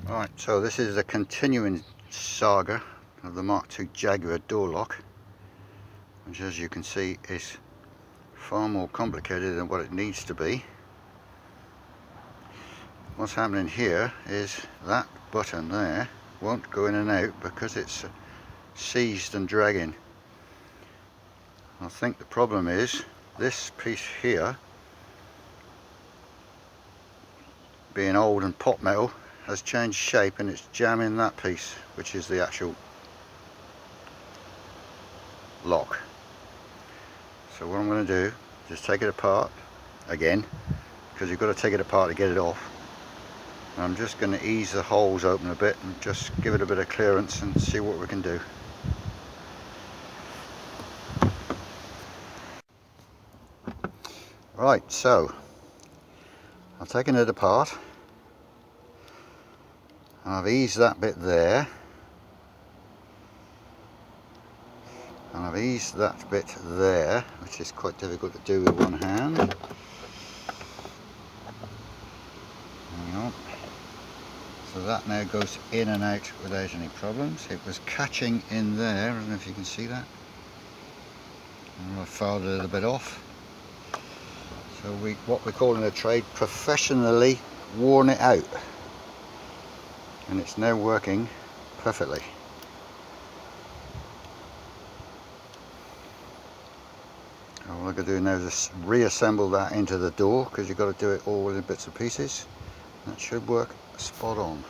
Right, so this is a continuing saga of the Mark II Jaguar door lock, which, as you can see, is far more complicated than what it needs to be. What's happening here is that button there won't go in and out because it's seized and dragging. I think the problem is this piece here, being old and pot metal, has changed shape and it's jamming that piece, which is the actual lock. So what I'm going to do is take it apart again, because you've got to take it apart to get it off. And I'm just going to ease the holes open a bit and just give it a bit of clearance and see what we can do. Right, so I've taken it apart. I've eased that bit there, and I've eased that bit there, which is quite difficult to do with one hand. Hang on. So that now goes in and out without any problems. It was catching in there, I don't know if you can see that. And I filed it a bit off. So what we call in the trade, professionally worn it out. And it's now working perfectly. All I've got to do now is just reassemble that into the door, because you've got to do it all in bits and pieces. That should work spot on.